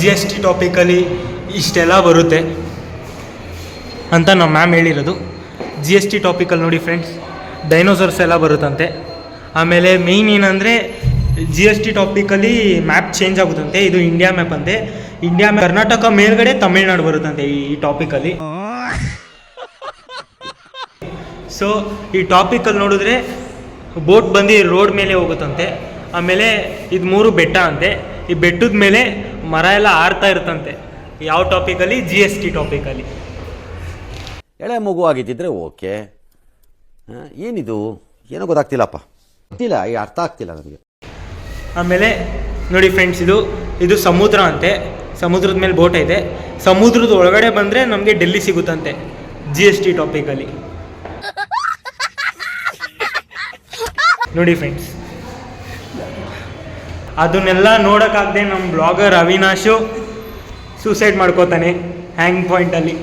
GST ಟಾಪಿಕಲ್ಲಿ ಇಷ್ಟೆಲ್ಲ ಬರುತ್ತೆ ಅಂತ ನಮ್ಮ ಮ್ಯಾಮ್ ಹೇಳಿರೋದು. GST ಟಾಪಿಕಲ್ಲಿ ನೋಡಿ ಫ್ರೆಂಡ್ಸ್, ಡೈನೋಸರ್ಸ್ ಎಲ್ಲ ಬರುತ್ತಂತೆ. ಆಮೇಲೆ ಮೇಯ್ನ್ ಏನಂದರೆ GST ಟಾಪಿಕಲ್ಲಿ ಮ್ಯಾಪ್ ಚೇಂಜ್ ಆಗುತ್ತಂತೆ. ಇದು ಇಂಡಿಯಾ ಮ್ಯಾಪ್ ಅಂತೆ. ಇಂಡಿಯಾ ಮ್ಯಾಪ್ ಕರ್ನಾಟಕ ಮೇಲ್ಗಡೆ ತಮಿಳ್ನಾಡು ಬರುತ್ತಂತೆ ಈ ಟಾಪಿಕಲ್ಲಿ. ಸೊ ಈ ಟಾಪಿಕಲ್ಲಿ ನೋಡಿದ್ರೆ ಬೋಟ್ ಬಂದು ರೋಡ್ ಮೇಲೆ ಹೋಗುತ್ತಂತೆ. ಆಮೇಲೆ ಇದು 3 ಬೆಟ್ಟ ಅಂತೆ. ಈ ಬೆಟ್ಟದ ಮೇಲೆ ಮರ ಎಲ್ಲ ಆರ್ತಾ ಇರುತ್ತಂತೆ. ಯಾವ ಟಾಪಿಕಲ್ಲಿ? GST ಟಾಪಿಕಲ್ಲಿ. ಎಳೆ ಮಗು ಆಗಿದ್ದಿದ್ರೆ ಓಕೆ, ಏನಿದು ಏನೋ ಗೊತ್ತಾಗ್ತಿಲ್ಲಪ್ಪ, ಗೊತ್ತಿಲ್ಲ, ಅರ್ಥ ಆಗ್ತಿಲ್ಲ ನನಗೆ. ಆಮೇಲೆ ನೋಡಿ ಫ್ರೆಂಡ್ಸ್, ಇದು ಸಮುದ್ರ ಅಂತೆ. ಸಮುದ್ರದ ಮೇಲೆ ಬೋಟ್ ಐತೆ. ಸಮುದ್ರದ ಒಳಗಡೆ ಬಂದರೆ ನಮಗೆ ಡೆಲ್ಲಿ ಸಿಗುತ್ತಂತೆ GST ಟಾಪಿಕಲ್ಲಿ. ನೋಡಿ ಫ್ರೆಂಡ್ಸ್, ಅದನ್ನೆಲ್ಲ ನೋಡೋಕ್ಕಾಗದೆ ನಮ್ಮ ಬ್ಲಾಗರ್ ಅವಿನಾಶು ಸೂಸೈಡ್ ಮಾಡ್ಕೋತಾನೆ ಹ್ಯಾಂಗ್ ಪಾಯಿಂಟಲ್ಲಿ.